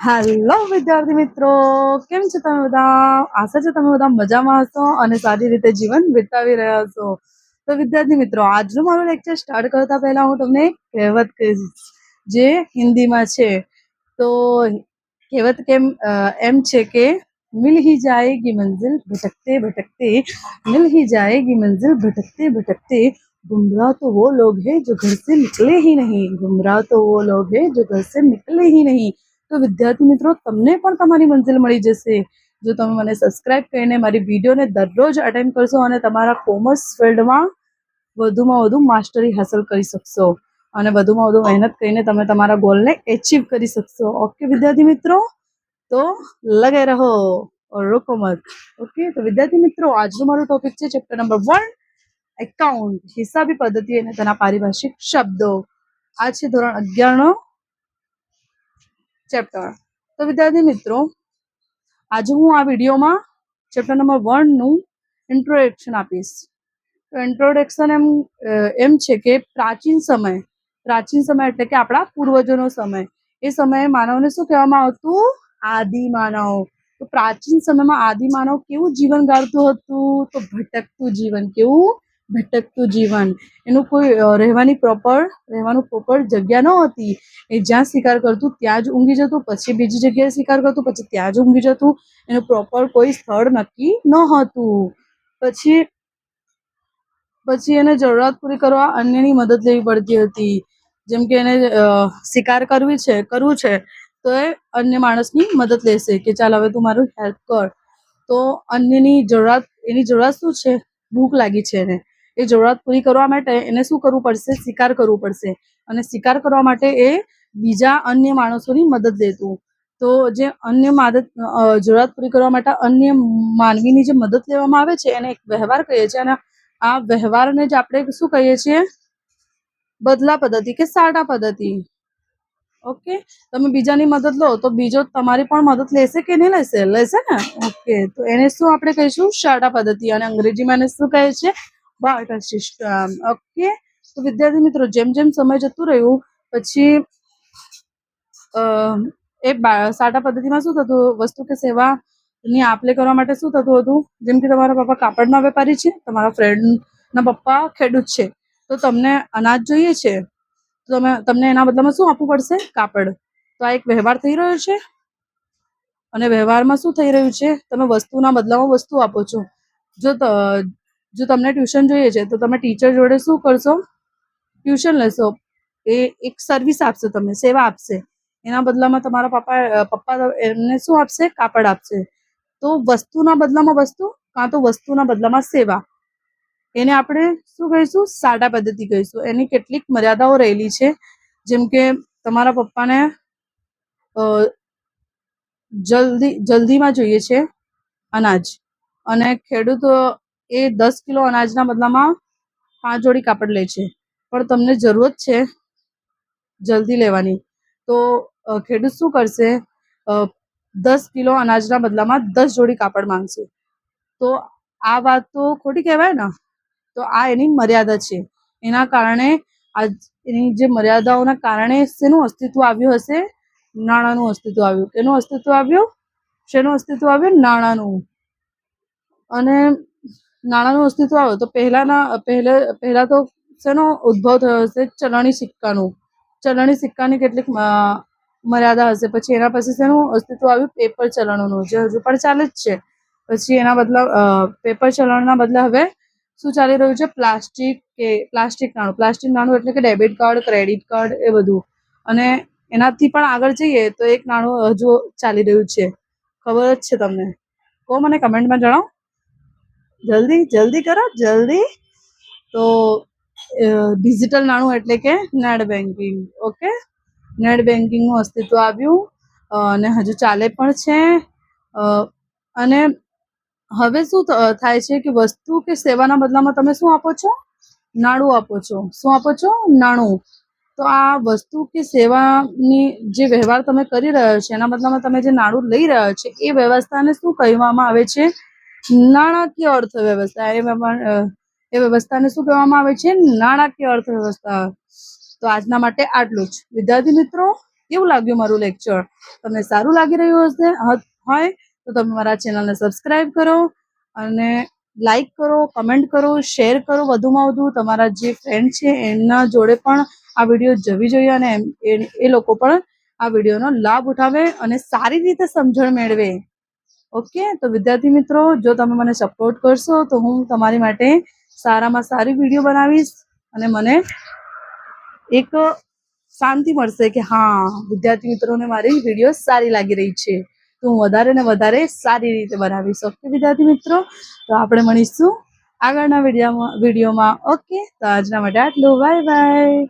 Hello વિદ્યાર્થી મિત્રો, કેમ છો તમે બધા? આશા છે તમે બધા મજામાં હશો અને સારી રીતે જીવન વિતાવી રહ્યા હશો. તો વિદ્યાર્થી મિત્રો, આજનું મારું લેક્ચર સ્ટાર્ટ કરતા પહેલા હું તમને એક કહેવત કહીશ જે હિન્દીમાં છે. તો કહેવત એમ છે કે मिल ही जाएगी मंजिल भटकते भटकते, मिल ही जाएगी मंजिल भटकते भटकते, गुमराह तो वो लोग हैं जो घर से निकले ही नहीं, गुमराह तो वो लोग हैं जो घर से निकले ही नहीं. તો વિદ્યાર્થી મિત્રો, તમને પણ તમારી મંજિલ મળી જશે જો તમે મને સબસ્ક્રાઇબ કરીને મારી વિડીયોને દરરોજ અટેન્ડ કરશો અને તમારા કોમર્સ ફિલ્ડમાં વધુમાં વધુ માસ્ટરી હાંસલ કરી શકશો અને વધુમાં વધુ મહેનત કરીને તમે તમારા ગોલને એચીવ કરી શકશો. ઓકે વિદ્યાર્થી મિત્રો, તો લગે રહો और रुको मत. ओके, तो विद्यार्थी मित्रों, આજનું મારું ટોપિક છે ચેપ્ટર નંબર 1 એકાઉન્ટ, હિસાબી પદ્ધતિ અને તેના પારિભાષિક શબ્દો. આ છે ધોરણ 11 નો ચેપ્ટર. તો વિદ્યાર્થી મિત્રો, આજે હું આ વિડીયોમાં ચેપ્ટર નંબર 1 નું ઇન્ટ્રોડક્શન આપીશ. તો ઇન્ટ્રોડક્શન એમ છે કે પ્રાચીન સમય એટલે કે આપણા પૂર્વજોનો સમય. એ સમયે માનવને શું કહેવામાં આવતું? આદિમાનવ. તો પ્રાચીન સમયમાં આદિમાનવ કેવું જીવન ગાળતું હતું? તો ભટકતું જીવન. કેવું? ભટકતું જીવન. એનું કોઈ રહેવાનું પ્રોપર જગ્યા ન હતી. એ જ્યાં શિકાર કરતું ત્યાં જ ઊંઘી જતું, પછી બીજી જગ્યાએ શિકાર કરતું, પછી ત્યાં જ ઊંઘી જતું. એનું પ્રોપર કોઈ સ્થળ નક્કી ન હતું. પછી એને જરૂરિયાત પૂરી કરવા અન્યની મદદ લેવી પડતી હતી. જેમ કે એને શિકાર કરવું છે તો એ અન્ય માણસની મદદ લેશે કે ચાલ હવે તું મારું હેલ્પ કર. તો એની જરૂરિયાત શું છે? ભૂખ લાગી છે એને. એ જરૂરિયાત પૂરી કરવા માટે એને શું કરવું પડશે? શિકાર કરવું પડશે. અને શિકાર કરવા માટે એ બીજા અન્ય માણસોની મદદ લેતું. તો જે જરૂરિયાત પૂરી કરવા માટે અન્ય માનવીની જે મદદ લેવામાં આવે છે એને એક વ્યવહાર કહીએ છીએ. અને આ વ્યવહારને જ આપણે શું કહીએ છીએ? બદલા પદ્ધતિ કે સાટા પદ્ધતિ. ઓકે, તમે બીજાની મદદ લો તો બીજો તમારી પણ મદદ લેશે કે નહીં લેશે? લેશે ને. ઓકે, તો એને શું આપણે કહીશું? સાટા પદ્ધતિ. અને અંગ્રેજીમાં એને શું કહે છે? Barter system. ઓકે, તો વિદ્યાર્થી મિત્રો, જેમ જેમ સમય જતું રહ્યું પછી એ સાટા પદ્ધતિમાં શું થતું? વસ્તુ કે સેવાની આપ-લે કરવા માટે શું થતું હતું? જેમ કે તમારા પપ્પા કાપડના વેપારી છે, તમારા ફ્રેન્ડના પપ્પા ખેડૂત છે, તો તમને અનાજ જોઈએ છે, તો તમને એના બદલામાં શું આપવું પડશે? કાપડ. તો આ એક વ્યવહાર થઈ રહ્યો છે. અને વ્યવહારમાં શું થઈ રહ્યું છે? તમે વસ્તુના બદલામાં વસ્તુ આપો છો. જો તમને ટ્યુશન જોઈએ છે તો તમે ટીચર જોડે શું કરશો? ટ્યુશન લેશો. એ એક સર્વિસ આપશે, તમને સેવા આપશે. એના બદલામાં તમારા પપ્પા એમને શું આપશે? કાપડ આપશે. તો વસ્તુના બદલામાં વસ્તુ, કાં તો વસ્તુના બદલામાં સેવા. એને આપણે શું કહીશું? સાટા પદ્ધતિ કહીશું. એની કેટલીક મર્યાદાઓ રહેલી છે. જેમ કે તમારા પપ્પાને જલ્દીમાં જોઈએ છે અનાજ, અને ખેડૂત એ 10 કિલો અનાજના બદલામાં 5 જોડી કાપડ લે છે. પણ તમને જરૂરત છે જલ્દી લેવાની, તો ખેડૂત શું કરશે? 10 કિલો અનાજના બદલામાં 10 જોડી કાપડ માંગશે. તો આ વાત તો ખોટી કહેવાય ને. તો આ એની મર્યાદા છે. એના કારણે એની જે મર્યાદાઓના કારણે શેનું અસ્તિત્વ આવ્યું હશે? નાણાંનું અસ્તિત્વ આવ્યું. એનું અસ્તિત્વ આવ્યું? શેનું અસ્તિત્વ આવ્યું? નાણાંનું. અને નાણાંનું અસ્તિત્વ આવ્યું તો પહેલા તો શેનો ઉદ્ભવ થયો હશે? ચલણી સિક્કાનું. ચલણી સિક્કાની કેટલીક મર્યાદા હશે. પછી એના પછી શેનું અસ્તિત્વ આવ્યું? પેપર ચલણોનું, જે હજુ પણ ચાલે જ છે. પછી એના પેપર ચલણના બદલે હવે શું ચાલી રહ્યું છે? પ્લાસ્ટિક નાણું એટલે કે ડેબિટ કાર્ડ, ક્રેડિટ કાર્ડ, એ બધું. અને એનાથી પણ આગળ જઈએ તો એક નાણું હજુ ચાલી રહ્યું છે. ખબર જ છે તમને? કહો મને કમેન્ટમાં જણાવો. જલ્દી કરો, જલ્દી. તો ડિજિટલ નાણું એટલે કે નેટ બેન્કિંગ. ઓકે, નેટ બેન્કિંગનું અસ્તિત્વ આવ્યું અને હજુ ચાલે પણ છે. અને હવે શું થાય છે કે વસ્તુ કે સેવાના બદલામાં તમે શું આપો છો? નાણું આપો છો. શું આપો છો? નાણું. તો આ વસ્તુ કે સેવાની જે વ્યવહાર તમે કરી રહ્યા છો એના બદલામાં તમે જે નાણું લઈ રહ્યા છો એ વ્યવસ્થાને શું કહેવામાં આવે છે? નાણાકીય અર્થવ્યવસ્થા. એ વ્યવસ્થાને શું કહેવામાં આવે છે? નાણાકીય અર્થવ્યવસ્થા. તો આજના માટે આટલું જ વિદ્યાર્થી મિત્રો. કેવું લાગ્યું મારું લેક્ચર? તમને સારું લાગી રહ્યું હશે હોય તો તમે મારા ચેનલને સબસ્ક્રાઈબ કરો અને લાઈક કરો, કમેન્ટ કરો, શેર કરો, વધુમાં વધુ તમારા જે ફ્રેન્ડ છે એમના જોડે પણ આ વિડીયો જવી જોઈએ અને એ લોકો પણ આ વિડીયોનો લાભ ઉઠાવે અને સારી રીતે સમજણ મેળવે. ઓકે, તો વિદ્યાર્થી મિત્રો, જો તમે મને સપોર્ટ કરશો તો હું તમારી માટે સારામાં સારી વિડીયો બનાવીશ અને મને એક શાંતિ મળશે કે હા, વિદ્યાર્થી મિત્રોને મારી વિડીયો સારી લાગી રહી છે, તો હું વધારે ને વધારે સારી રીતે બનાવીશ. ઓકે વિદ્યાર્થી મિત્રો, તો આપણે મળીશું આગળના વિડીયોમાં. ઓકે, તો આજના માટે આટલું. Bye bye.